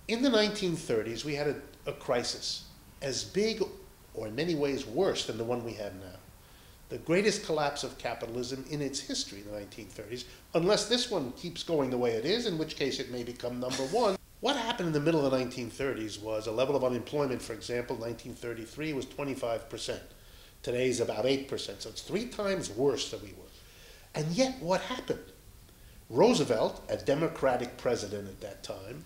In the 1930s, we had a crisis as big, or in many ways worse, than the one we have now. The greatest collapse of capitalism in its history in the 1930s, unless this one keeps going the way it is, in which case it may become number one. What happened in the middle of the 1930s was a level of unemployment, for example, 1933 was 25%. Today's about 8%, so it's 3 times worse than we were. And yet what happened? Roosevelt, a Democratic president at that time,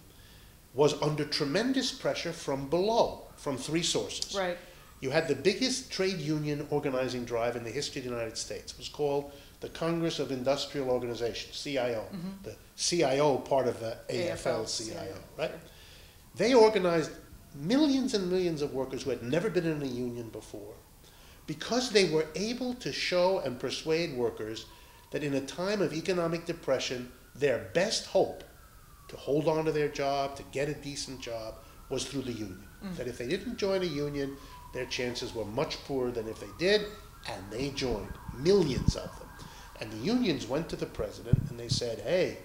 was under tremendous pressure from below, from 3 sources. Right. You had the biggest trade union organizing drive in the history of the United States. It was called the Congress of Industrial Organizations, CIO. Mm-hmm. The CIO part of the afl-cio, right? Sure. They organized millions and millions of workers who had never been in a union before, because they were able to show and persuade workers that in a time of economic depression, their best hope to hold on to their job, to get a decent job, was through the union. Mm. That if they didn't join a union, their chances were much poorer than if they did, and they joined, millions of them. And the unions went to the president and they said, hey,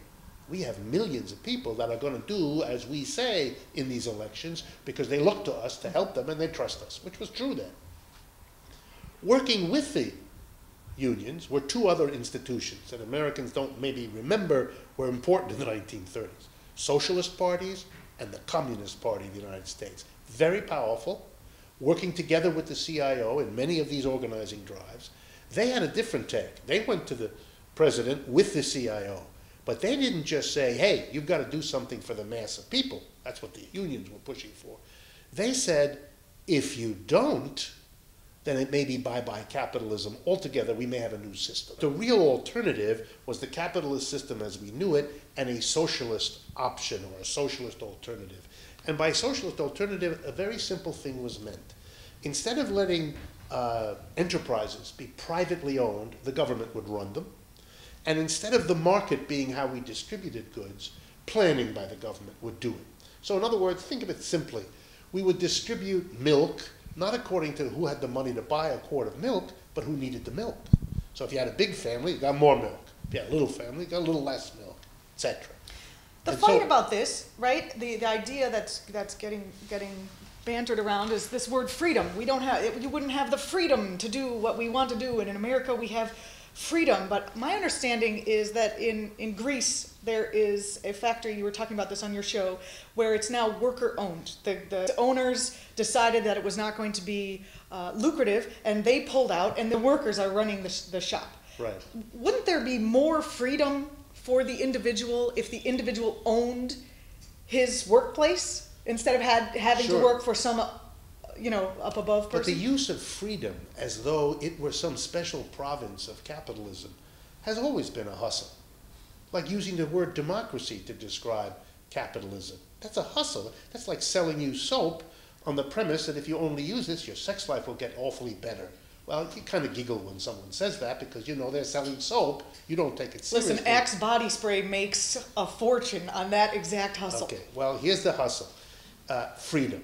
we have millions of people that are going to do as we say in these elections because they look to us to help them and they trust us, which was true then. Working with the unions were 2 other institutions that Americans don't maybe remember were important in the 1930s. Socialist parties and the Communist Party of the United States. Very powerful, working together with the CIO in many of these organizing drives. They had a different take. They went to the president with the CIO, but they didn't just say, hey, you've got to do something for the mass of people. That's what the unions were pushing for. They said, if you don't, then it may be bye-bye capitalism altogether. We may have a new system. The real alternative was the capitalist system as we knew it and a socialist option or a socialist alternative. And by socialist alternative, a very simple thing was meant. Instead of letting enterprises be privately owned, the government would run them. And instead of the market being how we distributed goods, planning by the government would do it. So in other words, think of it simply. We would distribute milk not according to who had the money to buy a quart of milk, but who needed the milk. So if you had a big family, you got more milk. If you had a little family, you got a little less milk, etc. The fight about this, right? The idea that's getting bantered around is this word freedom. We don't have, you wouldn't have the freedom to do what we want to do, and in America we have freedom. But my understanding is that in Greece there is a factory, you were talking about this on your show, where it's now worker owned. The owners decided that it was not going to be lucrative, and they pulled out, and the workers are running the shop. Right. Wouldn't there be more freedom for the individual if the individual owned his workplace instead of having Sure. to work for some, up above person? But the use of freedom as though it were some special province of capitalism has always been a hustle. Like using the word democracy to describe capitalism. That's a hustle. That's like selling you soap on the premise that if you only use this, your sex life will get awfully better. Well, you kind of giggle when someone says that because you know they're selling soap. You don't take it seriously. Listen, Axe body spray makes a fortune on that exact hustle. Okay, well, here's the hustle. Freedom.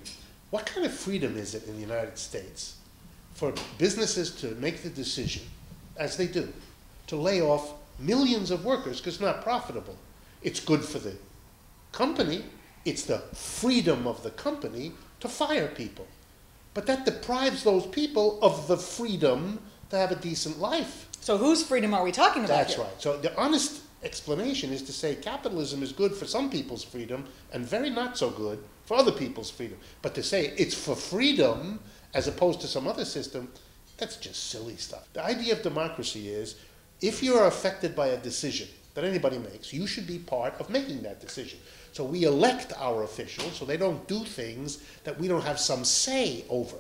What kind of freedom is it in the United States for businesses to make the decision, as they do, to lay off millions of workers because it's not profitable? It's good for the company. It's the freedom of the company to fire people. But that deprives those people of the freedom to have a decent life. So whose freedom are we talking about That's here? right. So the honest explanation is to say capitalism is good for some people's freedom and very not so good for other people's freedom. But to say it's for freedom as opposed to some other system, that's just silly stuff. The idea of democracy is if you are affected by a decision that anybody makes, you should be part of making that decision. So we elect our officials so they don't do things that we don't have some say over.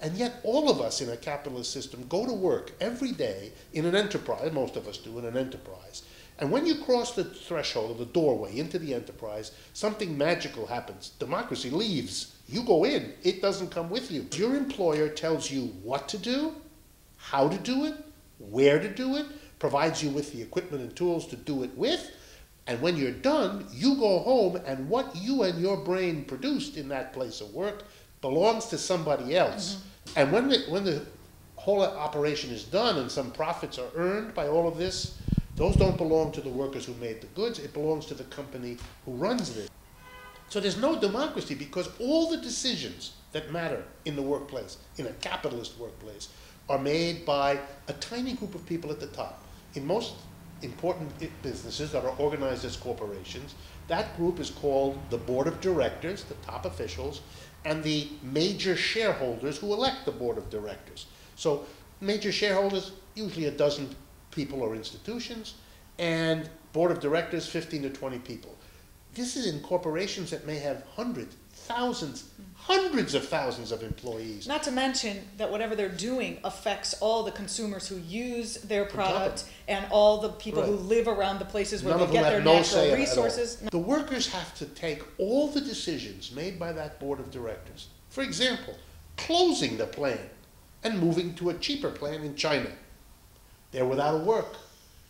And yet all of us in a capitalist system go to work every day in an enterprise, most of us do in an enterprise. And when you cross the threshold of the doorway into the enterprise, something magical happens. Democracy leaves. You go in. It doesn't come with you. Your employer tells you what to do, how to do it, where to do it, provides you with the equipment and tools to do it with, and when you're done, you go home, and what you and your brain produced in that place of work belongs to somebody else. Mm-hmm. And when the whole operation is done and some profits are earned by all of this, those don't belong to the workers who made the goods. It belongs to the company who runs it. So there's no democracy because all the decisions that matter in the workplace, in a capitalist workplace, are made by a tiny group of people at the top. In most important businesses that are organized as corporations, that group is called the board of directors, the top officials, and the major shareholders who elect the board of directors. So major shareholders, usually a dozen people or institutions, and board of directors, 15 to 20 people. This is in corporations that may have hundreds, thousands, hundreds of thousands of employees. Not to mention that whatever they're doing affects all the consumers who use their product and all the people who live around the places where they get their natural resources. The workers have to take all the decisions made by that board of directors. For example, closing the plant and moving to a cheaper plant in China. They're without a work.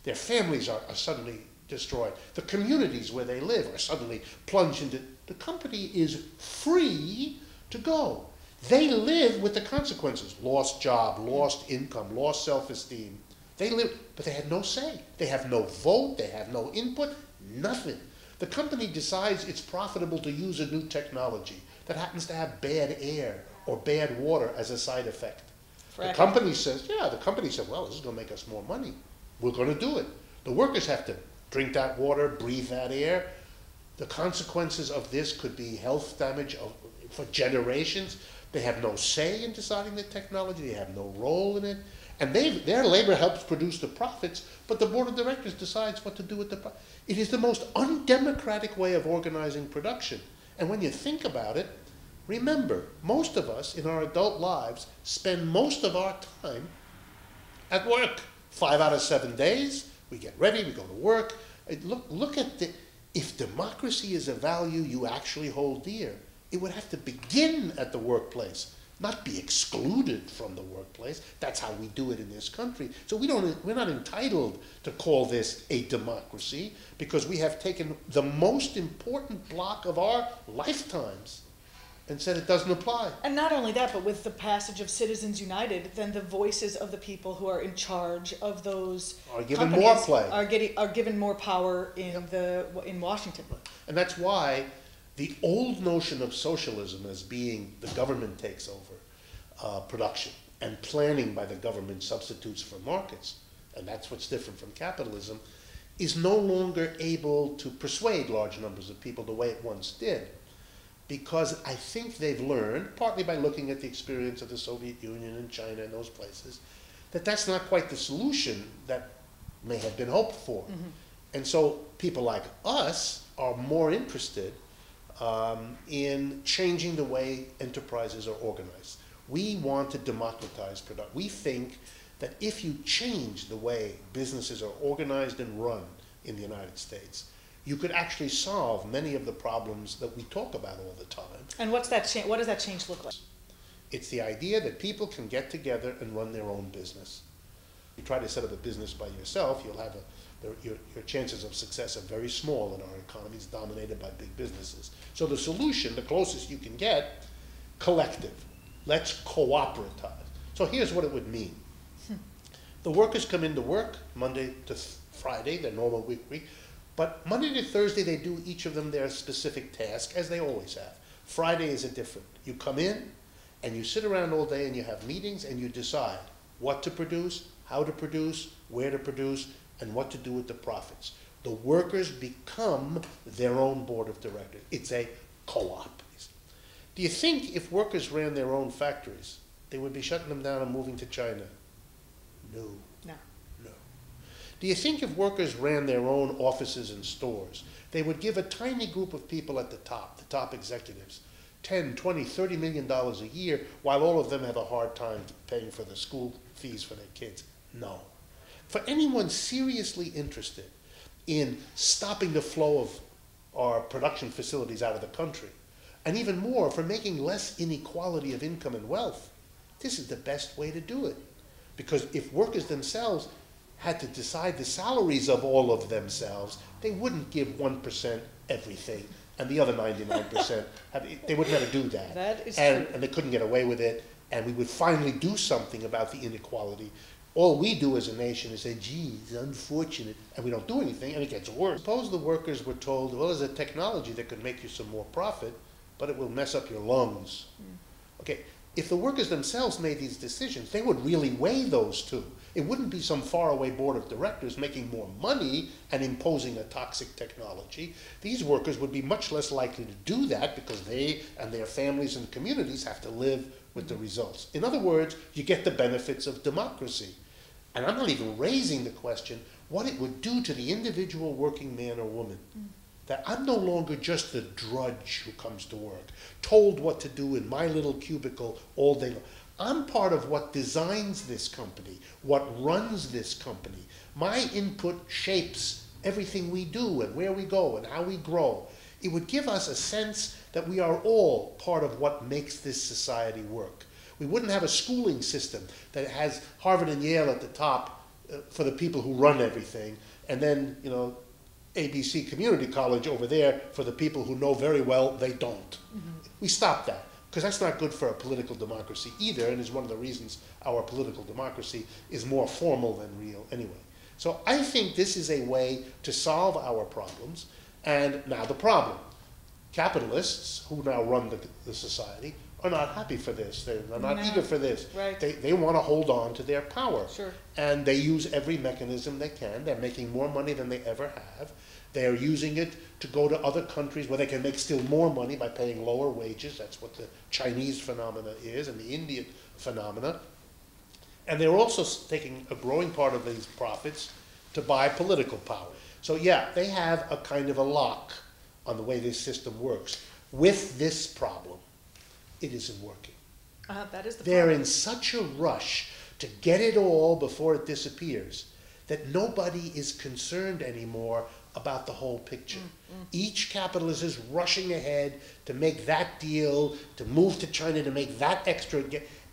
Their families are suddenly destroyed. The communities where they live are suddenly plunged into. The company is free to go. They live with the consequences. Lost job, lost income, lost self-esteem. They live, but they had no say. They have no vote, they have no input, nothing. The company decides it's profitable to use a new technology that happens to have bad air or bad water as a side effect. The company says, well, this is going to make us more money. We're going to do it. The workers have to drink that water, breathe that air. The consequences of this could be health damage for generations. They have no say in deciding the technology. They have no role in it. And their labor helps produce the profits, but the board of directors decides what to do with the profits. It is the most undemocratic way of organizing production. And when you think about it, remember, most of us in our adult lives spend most of our time at work. 5 out of 7 days, we get ready, we go to work. Look at if democracy is a value you actually hold dear, it would have to begin at the workplace, not be excluded from the workplace. That's how we do it in this country. So we're not entitled to call this a democracy because we have taken the most important block of our lifetimes and said it doesn't apply. And not only that, but with the passage of Citizens United, then the voices of the people who are in charge of those are given more play. Are given more power in Washington. And that's why the old notion of socialism as being the government takes over production and planning by the government substitutes for markets, and that's what's different from capitalism, is no longer able to persuade large numbers of people the way it once did. Because I think they've learned, partly by looking at the experience of the Soviet Union and China and those places, that that's not quite the solution that may have been hoped for. Mm-hmm. And so people like us are more interested in changing the way enterprises are organized. We want to democratize production. We think that if you change the way businesses are organized and run in the United States, you could actually solve many of the problems that we talk about all the time. And what does that change look like? It's the idea that people can get together and run their own business. You try to set up a business by yourself, you'll have your chances of success are very small in our economy. It's dominated by big businesses. So the solution, the closest you can get, collective. Let's cooperatize. So here's what it would mean. The workers come into work Monday to Friday, their normal week. But Monday to Thursday, they do each of them their specific task, as they always have. Friday is a different. You come in, and you sit around all day, and you have meetings, and you decide what to produce, how to produce, where to produce, and what to do with the profits. The workers become their own board of directors. It's a co-op. Do you think if workers ran their own factories, they would be shutting them down and moving to China? No. Do you think if workers ran their own offices and stores, they would give a tiny group of people at the top executives, $10, $20, $30 million a year, while all of them have a hard time paying for the school fees for their kids? No. For anyone seriously interested in stopping the flow of our production facilities out of the country, and even more, for making less inequality of income and wealth, this is the best way to do it. Because if workers themselves had to decide the salaries of all of themselves, they wouldn't give 1% everything, and the other 99%, they would never do that. That is true. And they couldn't get away with it, and we would finally do something about the inequality All we do as a nation is say, gee, it's unfortunate, and we don't do anything, and it gets worse. Suppose the workers were told, well, there's a technology that could make you some more profit, but it will mess up your lungs. Okay, if the workers themselves made these decisions, they would really weigh those two. It wouldn't be some faraway board of directors making more money and imposing a toxic technology. These workers would be much less likely to do that because they and their families and communities have to live with the results. In other words, you get the benefits of democracy. And I'm not even raising the question what it would do to the individual working man or woman. That I'm no longer just the drudge who comes to work, told what to do in my little cubicle all day long. I'm part of what designs this company, what runs this company. My input shapes everything we do and where we go and how we grow. It would give us a sense that we are all part of what makes this society work. We wouldn't have a schooling system that has Harvard and Yale at the top for the people who run everything, and then, you know, ABC Community College over there for the people who know very well they don't. We stop that, because that's not good for a political democracy either, and is one of the reasons our political democracy is more formal than real anyway. So I think this is a way to solve our problems. And now the problem. Capitalists, who now run the society, are not happy for this. They're not eager for this. Right. They want to hold on to their power. Sure. And they use every mechanism they can. They're making more money than they ever have. They are using it to go to other countries where they can make still more money by paying lower wages. That's what the Chinese phenomena is, and the Indian phenomena. And they're also taking a growing part of these profits to buy political power. So yeah, they have a kind of a lock on the way this system works. With this problem, it isn't working. That is the They're problem. in such a rush to get it all before it disappears that nobody is concerned anymore about the whole picture. Each capitalist is rushing ahead to make that deal, to move to China, to make that extra.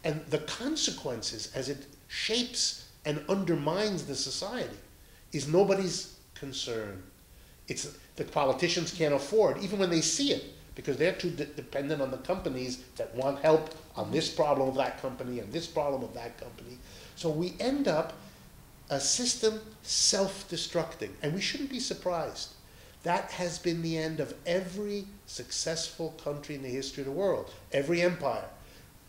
And the consequences as it shapes and undermines the society is nobody's concern. It's the politicians can't afford, even when they see it, because they're too dependent on the companies that want help on this problem of that company and this problem of that company. So we end up a system self-destructing, and we shouldn't be surprised. That has been the end of every successful country in the history of the world. Every empire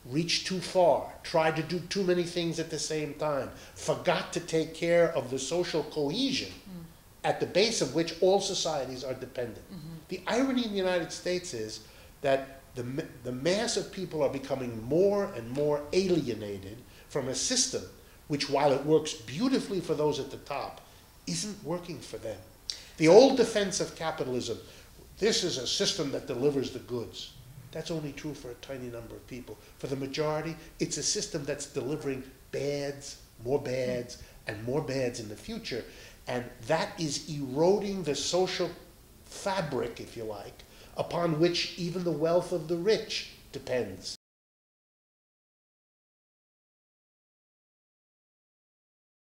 reached too far, tried to do too many things at the same time, forgot to take care of the social cohesion at the base of which all societies are dependent. The irony in the United States is that the mass of people are becoming more and more alienated from a system which, while it works beautifully for those at the top, isn't working for them. The old defense of capitalism, this is a system that delivers the goods. That's only true for a tiny number of people. For the majority, it's a system that's delivering bads, and more bads in the future. And that is eroding the social fabric, if you like, upon which even the wealth of the rich depends.